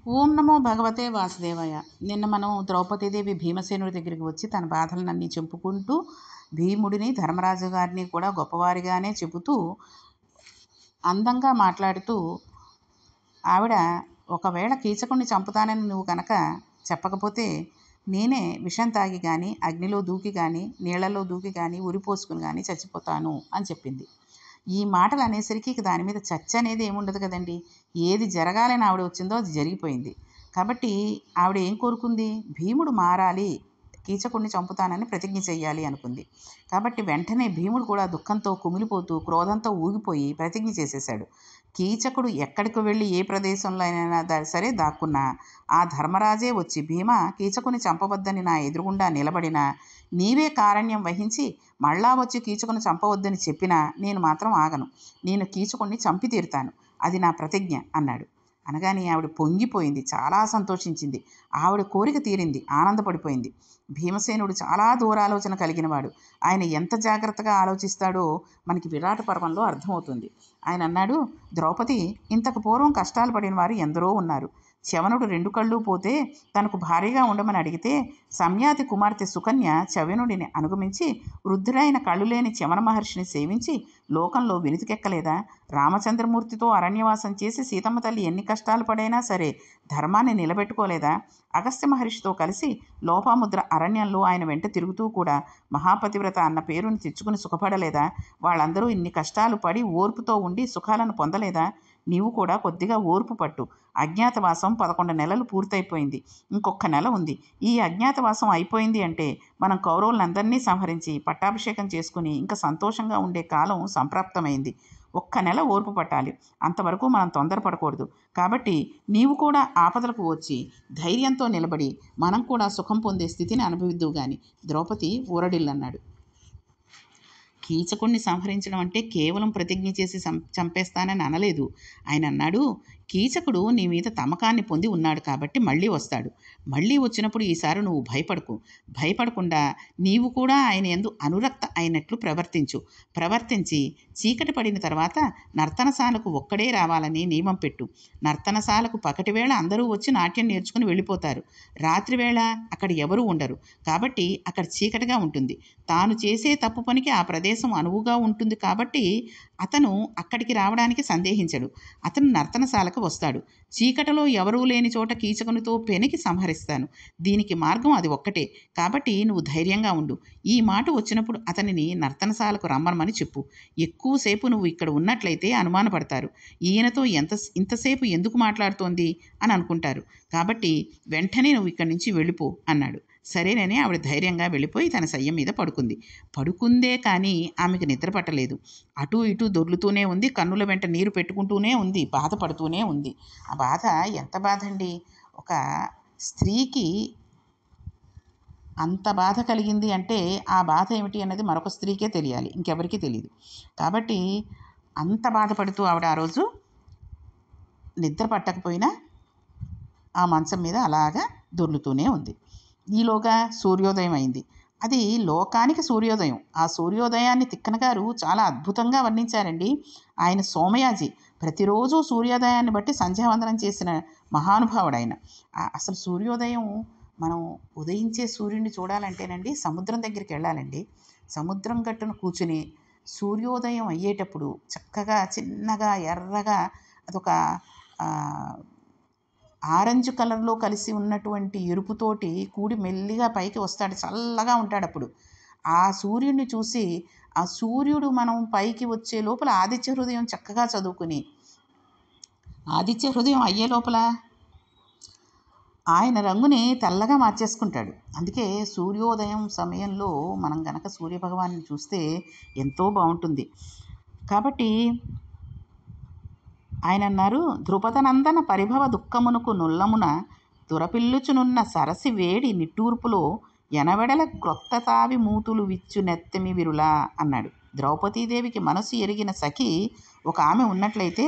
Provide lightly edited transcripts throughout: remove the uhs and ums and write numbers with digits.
ఓం నమో భగవతే వాసుదేవాయ. నిన్న మనం ద్రౌపదీదేవి భీమసేనుడి దగ్గరికి వచ్చి తన బాధలనన్నీ చెప్పుకుంటూ భీముడిని ధర్మరాజు గారిని కూడా గొప్పవారిగానే చెబుతూ అందంగా మాట్లాడుతూ ఆవిడ ఒకవేళ కీచకుణ్ణి చంపుతానని నువ్వు కనుక చెప్పకపోతే నేనే విషం తాగి కానీ అగ్నిలో దూకి కానీ నీళ్లలో దూకి కానీ ఉరిపోసుకుని కానీ చచ్చిపోతాను అని చెప్పింది. ఈ మాటలు అనేసరికి ఇక దాని మీద చర్చ అనేది ఏముండదు కదండి. ఏది జరగాలని ఆవిడ వచ్చిందో అది జరిగిపోయింది. కాబట్టి ఆవిడ ఏం కోరుకుంది? భీముడు మారాలి, కీచకుడిని చంపుతానని ప్రతిజ్ఞ చెయ్యాలి అనుకుంది. కాబట్టి వెంటనే భీముడు కూడా దుఃఖంతో కుమిలిపోతూ క్రోధంతో ఊగిపోయి ప్రతిజ్ఞ చేసేశాడు. కీచకుడు ఎక్కడికి వెళ్ళి ఏ ప్రదేశంలో అయినా సరే దాక్కున్నా ఆ ధర్మరాజే వచ్చి భీమా కీచకుని చంపవద్దని నా ఎదురుగుండా నిలబడినా నీవే కారణ్యం వహించి మళ్ళా వచ్చి కీచకుని చంపవద్దని చెప్పినా నేను మాత్రం ఆగను. నేను కీచకుడిని చంపి తీరుతాను. అది నా ప్రతిజ్ఞ అన్నాడు. అనగానే ఆవిడ పొంగిపోయింది, చాలా సంతోషించింది. ఆవిడ కోరిక తీరింది, ఆనందపడిపోయింది. భీమసేనుడు చాలా దూరాలోచన కలిగినవాడు. ఆయన ఎంత జాగ్రత్తగా ఆలోచిస్తాడో మనకి విరాట పర్వంలో అర్థమవుతుంది. ఆయన అన్నాడు, ద్రౌపది ఇంతకు పూర్వం కష్టాలు పడిన వారు ఎందరో ఉన్నారు. చవనుడు 2 కళ్ళు పోతే తనకు భారీగా ఉండమని అడిగితే సంయాతి కుమార్తె సుకన్య చవనుడిని అనుగమించి వృద్ధుడైన కళ్ళు లేని చవన మహర్షిని సేవించి లోకంలో వినుతికెక్కలేదా? రామచంద్రమూర్తితో అరణ్యవాసం చేసి సీతమ్మ తల్లి ఎన్ని కష్టాలు పడైనా సరే ధర్మాన్ని నిలబెట్టుకోలేదా? అగస్త్య మహర్షితో కలిసి లోపాముద్ర అరణ్యంలో ఆయన వెంట తిరుగుతూ కూడా మహాపతివ్రత అన్న పేరుని తెచ్చుకుని సుఖపడలేదా? వాళ్ళందరూ ఇన్ని కష్టాలు పడి ఓర్పుతో ఉండి సుఖాలను పొందలేదా? నీవు కూడా కొద్దిగా ఓర్పు పట్టు. అజ్ఞాతవాసం 11 నెలలు పూర్తయిపోయింది. ఇంకొక నెల ఉంది. ఈ అజ్ఞాతవాసం అయిపోయింది అంటే మనం కౌరవులందరినీ సంహరించి పట్టాభిషేకం చేసుకుని ఇంకా సంతోషంగా ఉండే కాలం సంప్రాప్తమైంది. ఒక్క నెల ఓర్పు పట్టాలి. అంతవరకు మనం తొందరపడకూడదు. కాబట్టి నీవు కూడా ఆపదలకు వచ్చి ధైర్యంతో నిలబడి మనం కూడా సుఖం పొందే స్థితిని అనుభవిద్దువు గాని. ద్రౌపది ఊరడిల్లన్నాడు. కీచకుణ్ణి సంహరించడం అంటే కేవలం ప్రతిజ్ఞ చేసి చంపేస్తానని అనలేదు. ఆయన అన్నాడు, కీచకుడు నీ మీద తమకాన్ని పొంది ఉన్నాడు కాబట్టి మళ్ళీ వస్తాడు. మళ్ళీ వచ్చినప్పుడు ఈసారి నువ్వు భయపడకుండా నీవు కూడా ఆయన యందు అనురక్త అయినట్లు ప్రవర్తించి చీకటి పడిన తర్వాత నర్తనశాలకు ఒక్కడే రావాలని నియమం పెట్టు. నర్తనశాలకు పగటివేళ అందరూ వచ్చి నాట్యం నేర్చుకుని వెళ్ళిపోతారు. రాత్రివేళ అక్కడ ఎవరూ ఉండరు. కాబట్టి అక్కడ చీకటిగా ఉంటుంది. తాను చేసే తప్పు పనికి ఆ ప్రదేశం అనువుగా ఉంటుంది కాబట్టి అతను అక్కడికి రావడానికి సందేహించడు. అతను నర్తనశాలకు వస్తాడు. చీకటిలో ఎవరూ లేని చోట కీచకునితో పెనికి సంహరిస్తాను. దీనికి మార్గం అది ఒక్కటే. కాబట్టి నువ్వు ధైర్యంగా ఉండు. ఈ మాట వచ్చినప్పుడు అతనిని నర్తనశాలకు రమ్మనమని చెప్పు. ఎక్కువసేపు నువ్వు ఇక్కడ ఉన్నట్లయితే అనుమానపడతారు. ఈయనతో ఇంతసేపు ఎందుకు మాట్లాడుతోంది అని అనుకుంటారు. కాబట్టి వెంటనే నువ్వు ఇక్కడి నుంచి వెళ్ళిపో అన్నాడు. సరేనని ఆవిడ ధైర్యంగా వెళ్ళిపోయి తన శయ్య మీద పడుకుందే కానీ ఆమెకు నిద్ర పట్టలేదు. అటూ ఇటూ దొర్లుతూనే ఉంది. కన్నుల వెంట నీరు పెట్టుకుంటూనే ఉంది. బాధపడుతూనే ఉంది. ఆ బాధ ఎంత బాధ అండి! ఒక స్త్రీకి అంత బాధ కలిగింది అంటే ఆ బాధ ఏమిటి అన్నది మరొక స్త్రీకే తెలియాలి, ఇంకెవరికీ తెలియదు. కాబట్టి అంత బాధపడుతూ ఆవిడ ఆ రోజు నిద్ర పట్టకపోయినా ఆ మంచం మీద అలాగా దొర్లుతూనే ఉంది. ఈలోగా సూర్యోదయం అయింది. అది లోకానికి సూర్యోదయం. ఆ సూర్యోదయాన్ని తిక్కన గారు చాలా అద్భుతంగా వర్ణించారండి. ఆయన సోమయాజి. ప్రతిరోజు సూర్యోదయాన్ని బట్టి సంధ్యావందనం చేసిన మహానుభావుడు ఆయన. అసలు సూర్యోదయం మనం ఉదయించే సూర్యుడిని చూడాలంటేనండి సముద్రం దగ్గరికి వెళ్ళాలండి. సముద్రం గట్టున కూర్చుని సూర్యోదయం అయ్యేటప్పుడు చక్కగా చిన్నగా ఎర్రగా అదొక ఆరెంజ్ కలర్లో కలిసి ఉన్నటువంటి ఎరుపుతోటి కూడి మెల్లిగా పైకి వస్తాడు. చల్లగా ఉంటాడు. అప్పుడు ఆ సూర్యుడిని చూసి ఆ సూర్యుడు మనం పైకి వచ్చే లోపల ఆదిత్య హృదయం చక్కగా చదువుకుని ఆదిత్య హృదయం అయ్యే లోపల ఆయన రంగుని తెల్లగా మార్చేసుకుంటాడు. అందుకే సూర్యోదయం సమయంలో మనం గనక సూర్యభగవాన్ని చూస్తే ఎంతో బాగుంటుంది. కాబట్టి ఆయన అన్నారు, ధృపదనందన పరిభవ దుఃఖమునకు నుల్లమున దురపిల్లుచునున్న సరసి వేడి నిట్టూర్పులో ఎనవెడల క్రొత్త తావి మూతులు విచ్చు నెత్తమి విరులా అన్నాడు. ద్రౌపదీదేవికి మనసు ఎరిగిన సఖి ఒక ఆమె ఉన్నట్లయితే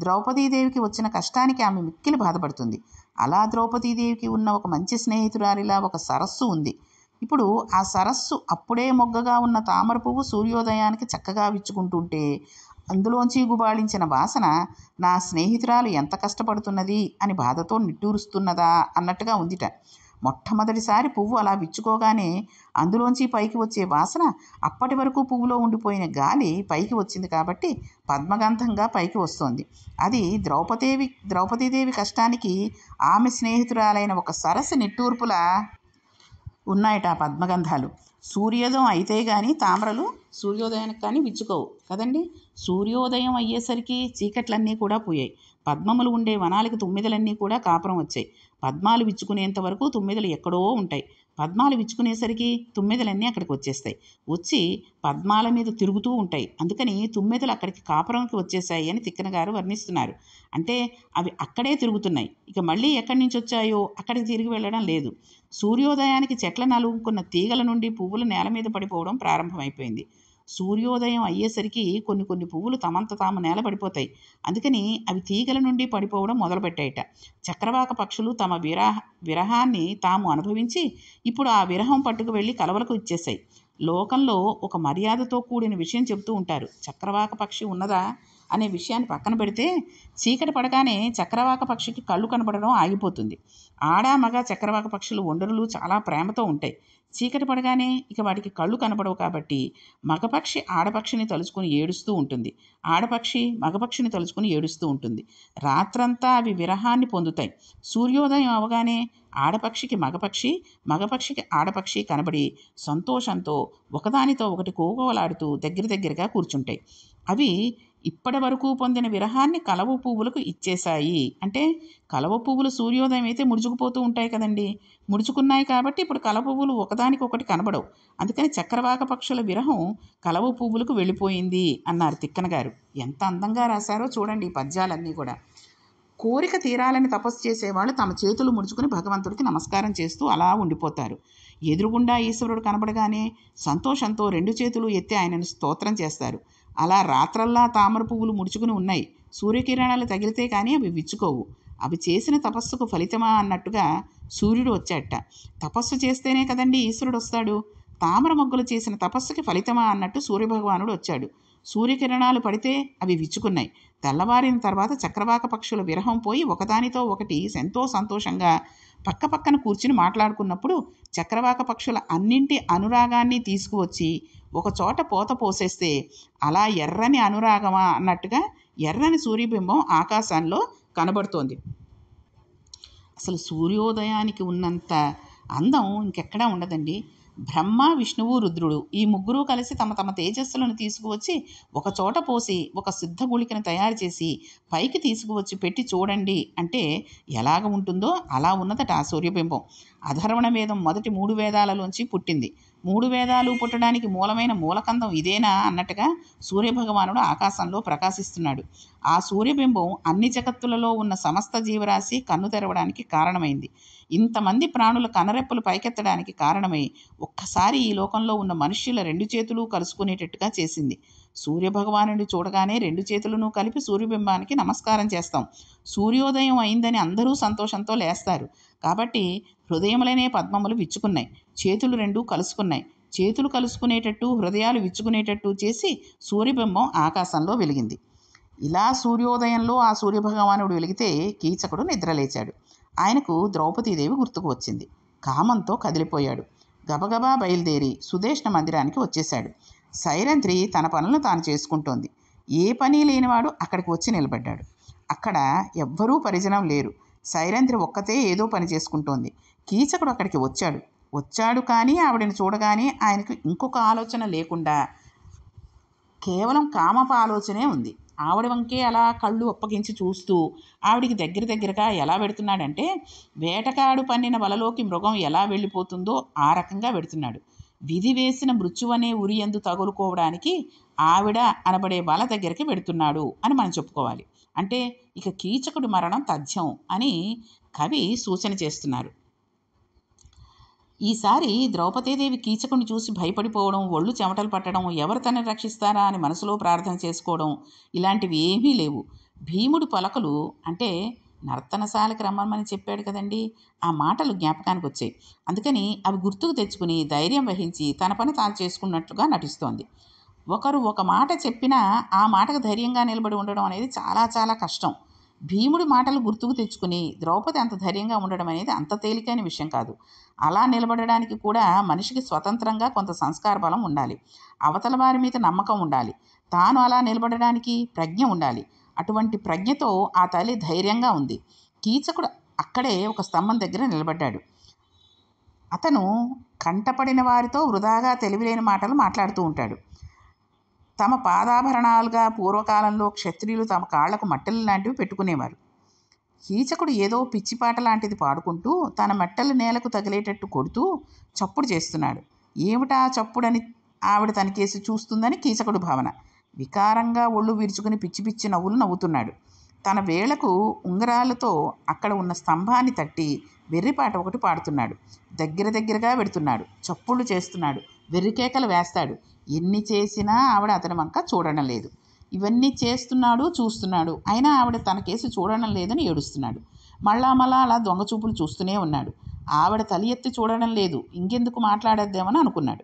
ద్రౌపదీదేవికి వచ్చిన కష్టానికి ఆమె మిక్కిలి బాధపడుతుంది. అలా ద్రౌపదీదేవికి ఉన్న ఒక మంచి స్నేహితురాలిలా ఒక సరస్సు ఉంది. ఇప్పుడు ఆ సరస్సు అప్పుడే మొగ్గగా ఉన్న తామర పువ్వు సూర్యోదయానికి చక్కగా విచ్చుకుంటుంటే అందులోంచి గుబాళించిన వాసన నా స్నేహితురాలు ఎంత కష్టపడుతున్నది అని బాధతో నిట్టూరుస్తున్నదా అన్నట్టుగా ఉందిట. మొట్టమొదటిసారి పువ్వు అలా విచ్చుకోగానే అందులోంచి పైకి వచ్చే వాసన అప్పటి వరకు పువ్వులో ఉండిపోయిన గాలి పైకి వచ్చింది కాబట్టి పద్మగంధంగా పైకి వస్తోంది. అది ద్రౌపదీదేవి కష్టానికి ఆమె స్నేహితురాలైన ఒక సరస్సు నిట్టూర్పులా ఉన్నాయట ఆ పద్మగంధాలు. సూర్యోదయం అయితే కానీ తామరలు సూర్యోదయానికి కానీ విచ్చుకోవు కదండి. సూర్యోదయం అయ్యేసరికి చీకట్లన్నీ కూడా పోయాయి. పద్మములు ఉండే వనాలకి తుమ్మెదలన్నీ కూడా కాపురం వచ్చాయి. పద్మాలు విచ్చుకునేంత వరకు తుమ్మెదలు ఎక్కడో ఉంటాయి. పద్మాలు విచ్చుకునేసరికి తుమ్మెదలన్నీ అక్కడికి వచ్చేస్తాయి. వచ్చి పద్మాల మీద తిరుగుతూ ఉంటాయి. అందుకని తుమ్మెదలు అక్కడికి కాపురంకి వచ్చేసాయి అని తిక్కన గారు వర్ణిస్తున్నారు. అంటే అవి అక్కడే తిరుగుతున్నాయి. ఇక మళ్ళీ ఎక్కడి నుంచి వచ్చాయో అక్కడికి తిరిగి వెళ్ళడం లేదు. సూర్యోదయానికి చెట్లను అలుముకున్న తీగల నుండి పువ్వులు నేల మీద పడిపోవడం ప్రారంభమైపోయింది. సూర్యోదయం అయ్యేసరికి కొన్ని పువ్వులు తమంత తాము నేల పడిపోతాయి. అందుకని అవి తీగల నుండి పడిపోవడం మొదలుపెట్టాయట. చక్రవాక పక్షులు తమ విరహాన్ని తాము అనుభవించి ఇప్పుడు ఆ విరహం పట్టుకు వెళ్ళి కలవలకు ఇచ్చేసాయి. లోకంలో ఒక మర్యాదతో కూడిన విషయం చెబుతూ ఉంటారు. చక్రవాక పక్షి ఉన్నదా అనే విషయాన్ని పక్కన పెడితే చీకటి పడగానే చక్రవాక పక్షికి కళ్ళు కనబడడం ఆగిపోతుంది. ఆడ మగ చక్రవాక పక్షులు ఒండరులు చాలా ప్రేమతో ఉంటాయి. చీకటి పడగానే ఇక వాటికి కళ్ళు కనబడవు కాబట్టి మగపక్షి ఆడపక్షిని తలుచుకుని ఏడుస్తూ ఉంటుంది. ఆడపక్షి మగపక్షిని తలుచుకుని ఏడుస్తూ ఉంటుంది. రాత్రంతా అవి విరహాన్ని పొందుతాయి. సూర్యోదయం అవగానే ఆడపక్షికి మగపక్షి, మగపక్షికి ఆడపక్షి కనబడి సంతోషంతో ఒకదానితో ఒకటి కోకోలాడుతూ దగ్గరగా కూర్చుంటాయి. అవి ఇప్పటి వరకు పొందిన విరహాన్ని కలవ పువ్వులకు ఇచ్చేశాయి. అంటే కలవ పువ్వులు సూర్యోదయం అయితే ముడుచుకుపోతూ ఉంటాయి కదండి. ముడుచుకున్నాయి కాబట్టి ఇప్పుడు కలవ పువ్వులు ఒకదానికొకటి కనబడవు. అందుకని చక్రవాక పక్షుల విరహం కలవ పువ్వులకు వెళ్ళిపోయింది అన్నారు తిక్కన గారు. ఎంత అందంగా రాశారో చూడండి ఈ పద్యాలన్నీ కూడా. కోరిక తీరాలని తపస్సు చేసేవాళ్ళు తమ చేతులు ముడుచుకుని భగవంతుడికి నమస్కారం చేస్తూ అలా ఉండిపోతారు. ఎదురుగుండా ఈశ్వరుడు కనబడగానే సంతోషంతో 2 చేతులు ఎత్తి ఆయనను స్తోత్రం చేస్తారు. అలా రాత్రల్లా తామర పువ్వులు ముడుచుకుని ఉన్నాయి. సూర్యకిరణాలు తగిలితే కానీ అవి విచ్చుకోవు. అవి చేసిన తపస్సుకు ఫలితమా అన్నట్టుగా సూర్యుడు వచ్చాట. తపస్సు చేస్తేనే కదండి ఈశ్వరుడు వస్తాడు. తామర మొగ్గలు చేసిన తపస్సుకి ఫలితమా అన్నట్టు సూర్యభగవానుడు వచ్చాడు. సూర్యకిరణాలు పడితే అవి విచ్చుకున్నాయి. తెల్లవారిన తర్వాత చక్రవాక పక్షుల విరహం పోయి ఒకదానితో ఒకటి ఎంతో సంతోషంగా పక్కపక్కన కూర్చుని మాట్లాడుకున్నప్పుడు చక్రవాక పక్షుల అన్నింటి అనురాగాన్ని తీసుకువచ్చి ఒకచోట పోత పోసేస్తే అలా ఎర్రని అనురాగమా అన్నట్టుగా ఎర్రని సూర్యబింబం ఆకాశంలో కనబడుతోంది. అసలు సూర్యోదయానికి ఉన్నంత అందం ఇంకెక్కడా ఉండదండి. బ్రహ్మ, విష్ణువు, రుద్రుడు ఈ ముగ్గురు కలిసి తమ తేజస్సులను తీసుకువచ్చి ఒక చోట పోసి ఒక సిద్ధ గుళికను తయారు చేసి పైకి తీసుకువచ్చి పెట్టి చూడండి అంటే ఎలాగ ఉంటుందో అలా ఉన్నదట ఆ సూర్యబింబం. అధర్వణ వేదం మొదటి 3 వేదాలలోంచి పుట్టింది. 3 వేదాలు పుట్టడానికి మూలమైన మూలకందం ఇదేనా అన్నట్టుగా సూర్యభగవానుడు ఆకాశంలో ప్రకాశిస్తున్నాడు. ఆ సూర్యబింబం అన్ని జగత్తులలో ఉన్న సమస్త జీవరాశి కన్ను తెరవడానికి కారణమైంది. ఇంతమంది ప్రాణుల కనరెప్పలు పైకెత్తడానికి కారణమై ఒక్కసారి ఈ లోకంలో ఉన్న మనుష్యుల 2 చేతులు కలుసుకునేటట్టుగా చేసింది. సూర్యభగవానుడిని చూడగానే 2 చేతులను కలిపి సూర్యబింబానికి నమస్కారం చేస్తాం. సూర్యోదయం అయిందని అందరూ సంతోషంతో లేస్తారు. కాబట్టి హృదయములనే పద్మములు విచ్చుకున్నాయి. చేతులు 2 కలుసుకున్నాయి. చేతులు కలుసుకునేటట్టు హృదయాలు విచ్చుకునేటట్టు చేసి సూర్యబింబం ఆకాశంలో వెలిగింది. ఇలా సూర్యోదయంలో ఆ సూర్యభగవానుడు వెలిగితే కీచకుడు నిద్రలేచాడు. ఆయనకు ద్రౌపదీదేవి గుర్తుకు వచ్చింది. కామంతో కదిలిపోయాడు. గబగబా బయలుదేరి సుదేష్ణ మందిరానికి వచ్చేశాడు. సైరంధ్రి తన పనులను తాను చేసుకుంటోంది. ఏ పని లేనివాడు అక్కడికి వచ్చి నిలబడ్డాడు. అక్కడ ఎవ్వరూ పరిజనం లేరు. సైరంధ్రి ఒక్కతే ఏదో పని చేసుకుంటోంది. కీచకుడు అక్కడికి వచ్చాడు కానీ ఆవిడని చూడగానే ఆయనకు ఇంకొక ఆలోచన లేకుండా కేవలం కామప ఆలోచనే ఉంది. ఆవిడ వంకే అలా కళ్ళు ఒప్పగించి చూస్తూ ఆవిడికి దగ్గరగా ఎలా పెడుతున్నాడంటే వేటగాడు పన్నిన వలలోకి మృగం ఎలా వెళ్ళిపోతుందో ఆ రకంగా పెడుతున్నాడు. విధి వేసిన మృత్యువనే ఉరియందు తగులుకోవడానికి ఆవిడ అనబడే వల దగ్గరికి పెడుతున్నాడు అని మనం చెప్పుకోవాలి. అంటే ఇక కీచకుడి మరణం తథ్యం అని కవి సూచన చేస్తున్నారు. ఈసారి ద్రౌపదీదేవి కీచకుని చూసి భయపడిపోవడం, ఒళ్ళు చెమటలు పట్టడం, ఎవరు తనని రక్షిస్తారా అని మనసులో ప్రార్థన చేసుకోవడం ఇలాంటివి ఏమీ లేవు. భీముడి పలకలు అంటే నర్తనశాలకి రమ్మని చెప్పాడు కదండి, ఆ మాటలు జ్ఞాపకానికి వచ్చాయి. అందుకని అవి గుర్తుకు తెచ్చుకుని ధైర్యం వహించి తన పని తాను చేసుకున్నట్లుగా నటిస్తోంది. ఒకరు ఒక మాట చెప్పినా ఆ మాటకు ధైర్యంగా నిలబడి ఉండడం అనేది చాలా చాలా కష్టం. భీముడి మాటలు గుర్తుకు తెచ్చుకుని ద్రౌపది అంత ధైర్యంగా ఉండడం అనేది అంత తేలికైన విషయం కాదు. అలా నిలబడడానికి కూడా మనిషికి స్వతంత్రంగా కొంత సంస్కార బలం ఉండాలి. అవతల వారి మీద నమ్మకం ఉండాలి. తాను అలా నిలబడడానికి ప్రజ్ఞ ఉండాలి. అటువంటి ప్రజ్ఞతో ఆ తల్లి ధైర్యంగా ఉంది. కీచకుడు అక్కడే ఒక స్తంభం దగ్గర నిలబడ్డాడు. అతను కంటపడిన వారితో వృధాగా తెలివిలేని మాటలు మాట్లాడుతూ ఉంటాడు. తమ పాదాభరణాలుగా పూర్వకాలంలో క్షత్రియులు తమ కాళ్లకు మట్టెలు లాంటివి పెట్టుకునేవారు. కీచకుడు ఏదో పిచ్చిపాట లాంటిది పాడుకుంటూ తన మట్టెలు నేలకు తగిలేటట్టు కొడుతూ చప్పుడు చేస్తున్నాడు. ఏమిటా చప్పుడని ఆవిడ తనకేసి చూస్తుందని కీచకుడు భావన. వికారంగా ఒళ్ళు విరుచుకుని పిచ్చి పిచ్చి నవ్వులు నవ్వుతున్నాడు. తన వేళ్లకు ఉంగరాలతో అక్కడ ఉన్న స్తంభాన్ని తట్టి వెర్రిపాట ఒకటి పాడుతున్నాడు. దగ్గరగా వెడుతున్నాడు. చప్పుళ్ళు చేస్తున్నాడు. వెర్రికేకలు వేస్తాడు. ఎన్ని చేసినా ఆవిడ అతని వంక చూడడం లేదు. ఇవన్నీ చేస్తున్నాడు, చూస్తున్నాడు. అయినా ఆవిడ తన కేసు చూడడం లేదని ఏడుస్తున్నాడు. మళ్ళా అలా దొంగ చూపులు చూస్తూనే ఉన్నాడు. ఆవిడ తలి ఎత్తి చూడడం లేదు. ఇంకెందుకు మాట్లాడేద్దామని అనుకున్నాడు.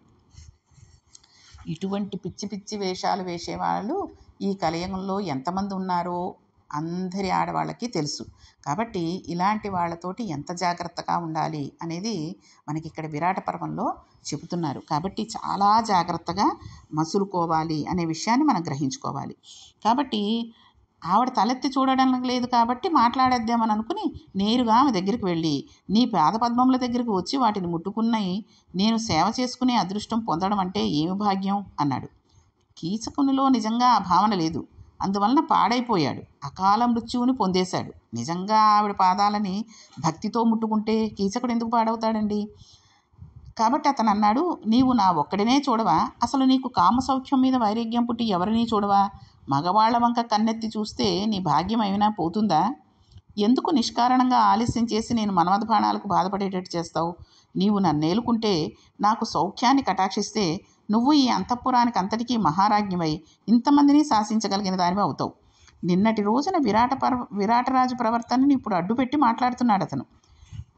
ఇటువంటి పిచ్చి పిచ్చి వేషాలు వేసేవాళ్ళు ఈ కలియుగంలో ఎంతమంది ఉన్నారో అందరి ఆడవాళ్ళకి తెలుసు. కాబట్టి ఇలాంటి వాళ్ళతోటి ఎంత జాగ్రత్తగా ఉండాలి అనేది మనకి ఇక్కడ విరాట పర్వంలో చెబుతున్నారు. కాబట్టి చాలా జాగ్రత్తగా మసులుకోవాలి అనే విషయాన్ని మనం గ్రహించుకోవాలి. కాబట్టి ఆవిడ తలెత్తి చూడడం లేదు కాబట్టి మాట్లాడేద్దామని అనుకుని నేరుగా ఆమె దగ్గరికి వెళ్ళి, నీ పాదపద్మముల దగ్గరికి వచ్చి వాటిని ముట్టుకున్నాయి నేను సేవ చేసుకునే అదృష్టం పొందడం అంటే ఏమి భాగ్యం అన్నాడు. కీచకునిలో నిజంగా ఆ భావన లేదు. అందువలన పాడైపోయాడు. అకాల మృత్యువుని పొందేశాడు. నిజంగా ఆవిడ పాదాలని భక్తితో ముట్టుకుంటే కీచకుడు ఎందుకు పాడవుతాడండి? కాబట్టి అతను అన్నాడు, నీవు నా ఒక్కడినే చూడవా? అసలు నీకు కామసౌఖ్యం మీద వైరాగ్యం పుట్టి ఎవరినీ చూడవా? మగవాళ్ల వంక కన్నెత్తి చూస్తే నీ భాగ్యం అయినా పోతుందా? ఎందుకు నిష్కారణంగా ఆలస్యం చేసి నేను మన్మథ బాణాలకు బాధపడేటట్టు చేస్తావు? నీవు నన్నేలుకుంటే, నాకు సౌఖ్యాన్ని కటాక్షిస్తే నువ్వు ఈ అంతఃపురానికి అంతటికీ మహారాజ్ఞమై ఇంతమందిని శాసించగలిగిన దానివి అవుతావు. నిన్నటి రోజున విరాటరాజు ప్రవర్తనని ఇప్పుడు అడ్డుపెట్టి మాట్లాడుతున్నాడు అతను.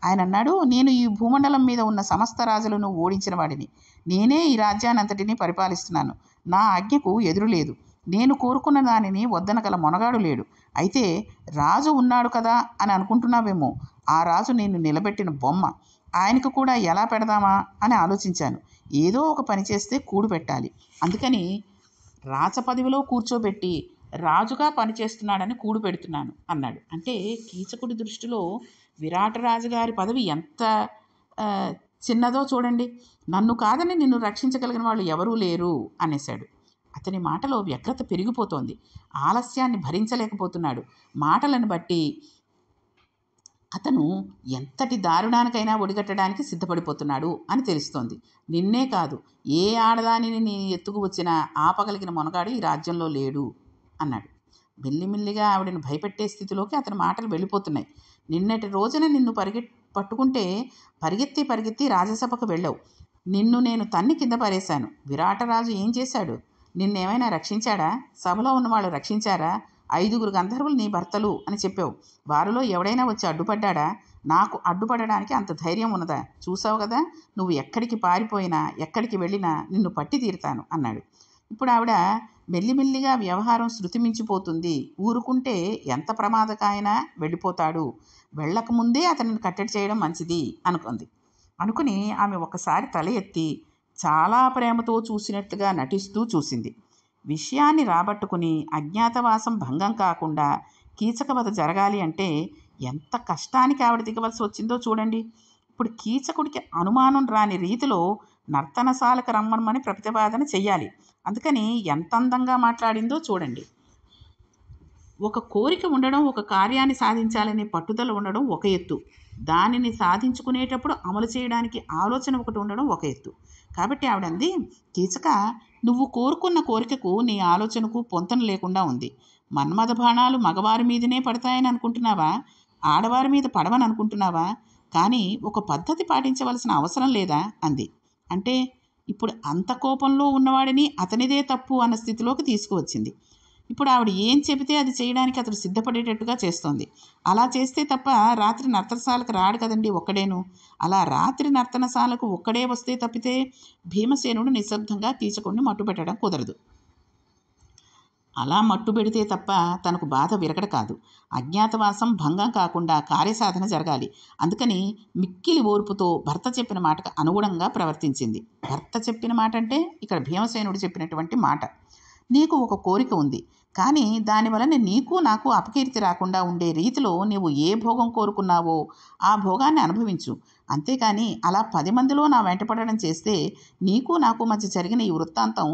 ఆయన అన్నాడు, నేను ఈ భూమండలం మీద ఉన్న సమస్త రాజులను ఓడించిన వాడిని. నేనే ఈ రాజ్యాన్ని అంతటినీ పరిపాలిస్తున్నాను. నా ఆజ్ఞకు ఎదురు లేదు. నేను కోరుకున్న దానిని వద్దనగల మొనగాడు లేడు. అయితే రాజు ఉన్నాడు కదా అని అనుకుంటున్నావేమో. ఆ రాజు నేను నిలబెట్టిన బొమ్మ. ఆయనకు కూడా ఎలా పెడదామా అని ఆలోచించాను. ఏదో ఒక పని చేస్తే కూడు పెట్టాలి. అందుకని రాచపదవిలో కూర్చోబెట్టి రాజుగా పనిచేస్తున్నాడని కూడు పెడుతున్నాను అన్నాడు. అంటే కీచకుడి దృష్టిలో విరాటరాజు గారి పదవి ఎంత చిన్నదో చూడండి. నన్ను కాదని నిన్ను రక్షించగలిగిన వాళ్ళు ఎవరూ లేరు అనేశాడు. అతని మాటలో వ్యగ్రత పెరిగిపోతోంది. ఆలస్యాన్ని భరించలేకపోతున్నాడు. మాటలను బట్టి అతను ఎంతటి దారుణానికైనా ఒడిగట్టడానికి సిద్ధపడిపోతున్నాడు అని తెలుస్తోంది. నిన్నే కాదు, ఏ ఆడదానిని నీ ఎత్తుకు వచ్చినా ఆపగలిగిన మొనగాడు ఈ రాజ్యంలో లేడు అన్నాడు. మెల్లిమెల్లిగా ఆవిడను భయపెట్టే స్థితిలోకి అతని మాటలు వెళ్ళిపోతున్నాయి. నిన్నటి రోజున నిన్ను పట్టుకుంటే పరిగెత్తి రాజసభకు వెళ్ళావు. నిన్ను నేను తన్ని కింద పరేశాను. విరాటరాజు ఏం చేశాడు? నిన్నేమైనా రక్షించాడా? సభలో ఉన్నవాళ్ళు రక్షించారా? 5 గంధర్వులు నీ భర్తలు అని చెప్పావు. వారిలో ఎవడైనా వచ్చి అడ్డుపడ్డాడా? నాకు అడ్డుపడడానికి అంత ధైర్యం ఉన్నదా? చూసావు కదా, నువ్వు ఎక్కడికి పారిపోయినా ఎక్కడికి వెళ్ళినా నిన్ను పట్టి తీరుతాను అన్నాడు. ఇప్పుడు ఆవిడ మెల్లిమెల్లిగా వ్యవహారం శృతిమించిపోతుంది. ఊరుకుంటే ఎంత ప్రమాదకాయనా వెళ్ళిపోతాడు. వెళ్ళకముందే అతనిని కట్టడి చేయడం మంచిది అనుకుని ఆమె ఒకసారి తల ఎత్తి చాలా ప్రేమతో చూసినట్లుగా నటిస్తూ చూసింది. విషయాన్ని రాబట్టుకుని అజ్ఞాతవాసం భంగం కాకుండా కీచకవధ జరగాలి అంటే ఎంత కష్టానికి ఆవిడ దిగవలసి వచ్చిందో చూడండి. ఇప్పుడు కీచకుడికి అనుమానం రాని రీతిలో నర్తనశాలకు రమ్మని ప్రతిపాదన చెయ్యాలి. అందుకని ఎంత అందంగా మాట్లాడిందో చూడండి. ఒక కోరిక ఉండడం, ఒక కార్యాన్ని సాధించాలనే పట్టుదల ఉండడం ఒక ఎత్తు. దానిని సాధించుకునేటప్పుడు అమలు చేయడానికి ఆలోచన ఒకటి ఉండడం ఒక ఎత్తు. కాబట్టి ఆవిడంది, కీచక, నువ్వు కోరుకున్న కోరికకు నీ ఆలోచనకు పొంతన లేకుండా ఉంది. మన్మథ బాణాలు మగవారి మీదనే పడతాయని అనుకుంటున్నావా? ఆడవారి మీద పడవని అనుకుంటున్నావా? కానీ ఒక పద్ధతి పాటించవలసిన అవసరం లేదా అంది. అంటే ఇప్పుడు అంత కోపంలో ఉన్నవాడిని అతనిదే తప్పు అన్న స్థితిలోకి తీసుకువచ్చింది. ఇప్పుడు ఆవిడ ఏం చెబితే అది చేయడానికి అతడు సిద్ధపడేటట్టుగా చేస్తోంది. అలా చేస్తే తప్ప రాత్రి నర్తనశాలకు రాడు కదండి ఒక్కడేను. అలా రాత్రి నర్తనశాలకు ఒక్కడే వస్తే తప్పితే భీమసేనుడు నిశ్శబ్దంగా కీచకుడిని మట్టుపెట్టడం కుదరదు. అలా మట్టు పెడితే తప్ప తనకు బాధ విరగడ కాదు. అజ్ఞాతవాసం భంగం కాకుండా కార్యసాధన జరగాలి. అందుకని మిక్కిలి ఓర్పుతో భర్త చెప్పిన మాటకు అనుగుణంగా ప్రవర్తించింది. భర్త చెప్పిన మాట అంటే ఇక్కడ భీమసేనుడు చెప్పినటువంటి మాట. నీకు ఒక కోరిక ఉంది, కానీ దానివలన నీకు నాకు అపకీర్తి రాకుండా ఉండే రీతిలో నీవు ఏ భోగం కోరుకున్నావో ఆ భోగాన్ని అనుభవించు. అంతేకాని అలా 10 మందిలో నా వెంటపడడం చేస్తే నీకు నాకు మధ్య జరిగిన ఈ వృత్తాంతం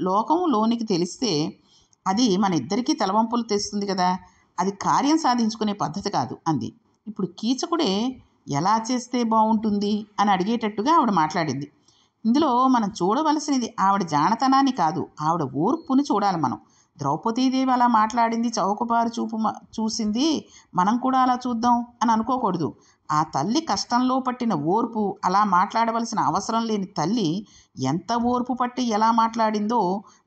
లోకంలోనికి తెలిస్తే అది మన ఇద్దరికీ తలవంపులు తెస్తుంది కదా. అది కార్యం సాధించుకునే పద్ధతి కాదు అంది. ఇప్పుడు కీచకుడే ఎలా చేస్తే బాగుంటుంది అని అడిగేటట్టుగా ఆవిడ మాట్లాడింది. ఇందులో మనం చూడవలసినది ఆవిడ జానతనాన్ని కాదు, ఆవిడ ఓర్పుని చూడాలి మనం. ద్రౌపదీదేవి అలా మాట్లాడింది, చౌకబారు చూసింది, మనం కూడా అలా చూద్దాం అని అనుకోకూడదు. ఆ తల్లి కష్టంలో పట్టిన ఓర్పు, అలా మాట్లాడవలసిన అవసరం లేని తల్లి ఎంత ఓర్పు పట్టి ఎలా మాట్లాడిందో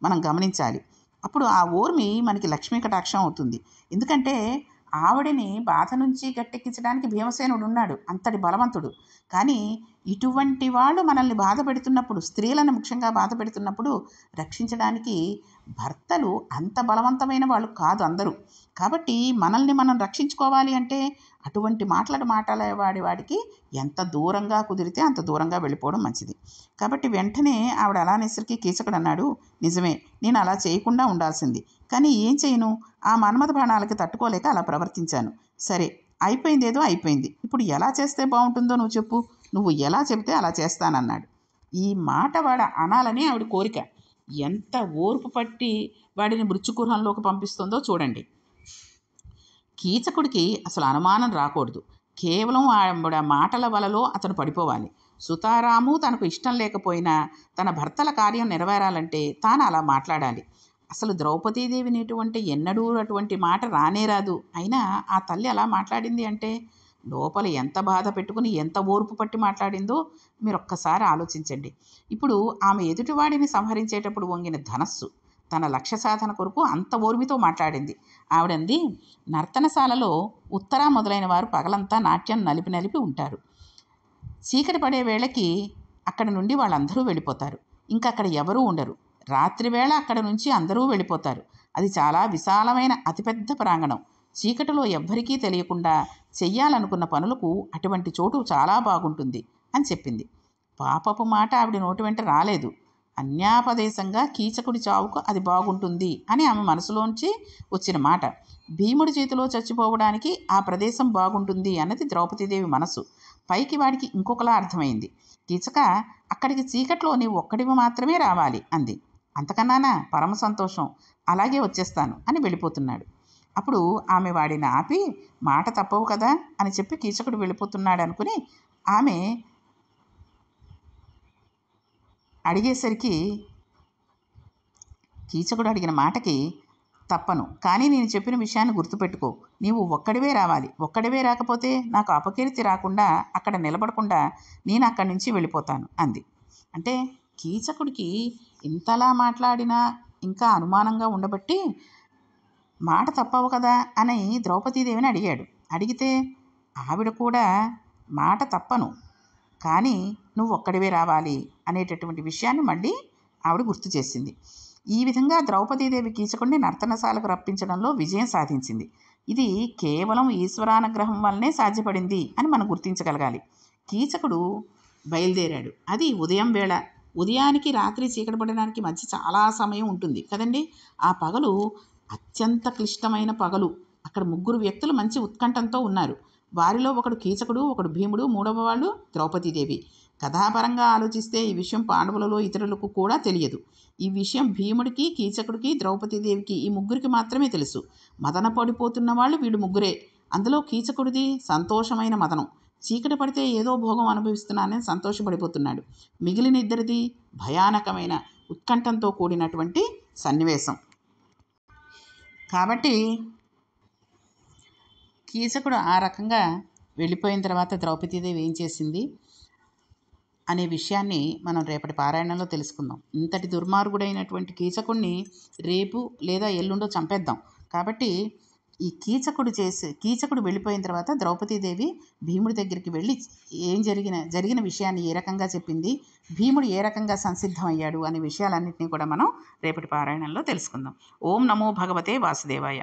మనం గమనించాలి. అప్పుడు ఆ ఓర్మి మనకి లక్ష్మీ కటాక్షం అవుతుంది. ఎందుకంటే ఆవిడని బాధ నుంచి గట్టెక్కించడానికి భీమసేనుడు ఉన్నాడు, అంతటి బలవంతుడు. కానీ ఇటువంటి వాళ్ళు మనల్ని బాధ పెడుతున్నప్పుడు, స్త్రీలను ముఖ్యంగా బాధ పెడుతున్నప్పుడు రక్షించడానికి భర్తలు అంత బలవంతమైన వాళ్ళు కాదు అందరూ. కాబట్టి మనల్ని మనం రక్షించుకోవాలి అంటే అటువంటి మాట్లాడే వాడికి ఎంత దూరంగా కుదిరితే అంత దూరంగా వెళ్ళిపోవడం మంచిది. కాబట్టి వెంటనే ఆవిడ అలా అనేసరికి కీచకుడు అన్నాడు, నిజమే, నేను అలా చేయకుండా ఉండాల్సింది. కానీ ఏం చేయను, ఆ మన్మథ బాణాలకి తట్టుకోలేక అలా ప్రవర్తించాను. సరే, అయిపోయిందేదో అయిపోయింది. ఇప్పుడు ఎలా చేస్తే బాగుంటుందో నువ్వు చెప్పు, నువ్వు ఎలా చెబితే అలా చేస్తానన్నాడు. ఈ మాట వాడు అనాలని ఆవిడ కోరిక. ఎంత ఓర్పు పట్టి వాడిని మృత్యుకుహంలోకి పంపిస్తుందో చూడండి. కీచకుడికి అసలు అనుమానం రాకూడదు. కేవలం ఆవిడ మాటల వలలో అతను పడిపోవాలి. సుతారాము తనకు ఇష్టం లేకపోయినా తన భర్తల కార్యం నెరవేరాలంటే తాను అలా మాట్లాడాలి. అసలు ద్రౌపదీదేవిని ఎన్నడూ అటువంటి మాట రానేరాదు. అయినా ఆ తల్లి అలా మాట్లాడింది అంటే లోపల ఎంత బాధ పెట్టుకుని ఎంత ఓర్పు పట్టి మాట్లాడిందో మీరు ఒక్కసారి ఆలోచించండి. ఇప్పుడు ఆమె ఎదుటివాడిని సంహరించేటప్పుడు వంగిన ధనస్సు తన లక్ష్య సాధన కొరకు అంత ఓర్మితో మాట్లాడింది. ఆవిడంది, నర్తనశాలలో ఉత్తర మొదలైన వారు పగలంతా నాట్యం నలిపి ఉంటారు. చీకటి పడే వేళకి అక్కడి నుండి వాళ్ళందరూ వెళ్ళిపోతారు. ఇంకా అక్కడ ఎవరూ ఉండరు. రాత్రివేళ అక్కడ నుంచి అందరూ వెళ్ళిపోతారు. అది చాలా విశాలమైన అతిపెద్ద ప్రాంగణం. చీకటిలో ఎవ్వరికీ తెలియకుండా చెయ్యాలనుకున్న పనులకు అటువంటి చోటు చాలా బాగుంటుంది అని చెప్పింది. పాపపు మాట ఆవిడ నోటి వెంట రాలేదు. అన్యాపదేశంగా కీచకుడి చావుకు అది బాగుంటుంది అని ఆమె మనసులోంచి వచ్చిన మాట. భీముడి చేతిలో చచ్చిపోవడానికి ఆ ప్రదేశం బాగుంటుంది అన్నది ద్రౌపదీదేవి మనసు. పైకి వాడికి ఇంకొకలా అర్థమైంది. కీచక, అక్కడికి చీకట్లో నీవు ఒక్కడివి మాత్రమే రావాలి అంది. అంతకన్నానా? పరమ సంతోషం, అలాగే వచ్చేస్తాను అని వెళ్ళిపోతున్నాడు. అప్పుడు ఆమె వాడిని ఆపి, మాట తప్పవు కదా అని చెప్పి కీచకుడు వెళ్ళిపోతున్నాడు అనుకుని ఆమె అడిగేసరికి, కీచకుడు అడిగిన మాటకి తప్పను, కానీ నేను చెప్పిన విషయాన్ని గుర్తుపెట్టుకో, నీవు ఒక్కడివే రావాలి. ఒక్కడివే రాకపోతే నాకు అపకీర్తి రాకుండా అక్కడ నిలబడకుండా నేను అక్కడి నుంచి వెళ్ళిపోతాను అంది. అంటే కీచకుడికి ఇంతలా మాట్లాడినా ఇంకా అనుమానంగా ఉండబట్టి మాట తప్పవు కదా అని ద్రౌపదీదేవిని అడిగాడు. అడిగితే ఆవిడ కూడా మాట తప్పను, కానీ నువ్వు ఒక్కడివే రావాలి అనేటటువంటి విషయాన్ని మళ్ళీ ఆవిడ గుర్తు చేసింది. ఈ విధంగా ద్రౌపదీదేవి కీచకుడిని నర్తనశాలకు రప్పించడంలో విజయం సాధించింది. ఇది కేవలం ఈశ్వరానుగ్రహం వల్లనే సాధ్యపడింది అని మనం గుర్తించగలగాలి. కీచకుడు బయలుదేరాడు. అది ఉదయం వేళ. ఉదయానికి రాత్రి చీకటి పడడానికి మధ్య చాలా సమయం ఉంటుంది కదండి. ఆ పగలు అత్యంత క్లిష్టమైన పగలు. అక్కడ 3 వ్యక్తులు మంచి ఉత్కంఠంతో ఉన్నారు. వారిలో ఒకడు కీచకుడు, ఒకడు భీముడు, మూడవ వాళ్ళు ద్రౌపదీదేవి. కథాపరంగా ఆలోచిస్తే ఈ విషయం పాండవులలో ఇతరులకు కూడా తెలియదు. ఈ విషయం భీముడికి, కీచకుడికి, ద్రౌపదీదేవికి, ఈ 3కి మాత్రమే తెలుసు. మదన పడిపోతున్న వాళ్ళు వీళ్ళు 3. అందులో కీచకుడిది సంతోషమైన మదనం. చీకటి పడితే ఏదో భోగం అనుభవిస్తున్నానని సంతోషపడిపోతున్నాడు. మిగిలిన ఇద్దరిది భయానకమైన ఉత్కంఠంతో కూడినటువంటి సన్నివేశం. కాబట్టి కీచకుడు ఆ రకంగా వెళ్ళిపోయిన తర్వాత ద్రౌపదీదేవి ఏం చేసింది అనే విషయాన్ని మనం రేపటి పారాయణంలో తెలుసుకుందాం. ఇంతటి దుర్మార్గుడైనటువంటి కీచకుడిని రేపు లేదా ఎల్లుండో చంపేద్దాం. కాబట్టి ఈ కీచకుడు వెళ్ళిపోయిన తర్వాత ద్రౌపదీదేవి భీముడి దగ్గరికి వెళ్ళి జరిగిన విషయాన్ని ఏ రకంగా చెప్పింది, భీముడు ఏ రకంగా సంసిద్ధం అయ్యాడు అనే విషయాలన్నింటినీ కూడా మనం రేపటి పారాయణంలో తెలుసుకుందాం. ఓం నమో భగవతే వాసుదేవాయ.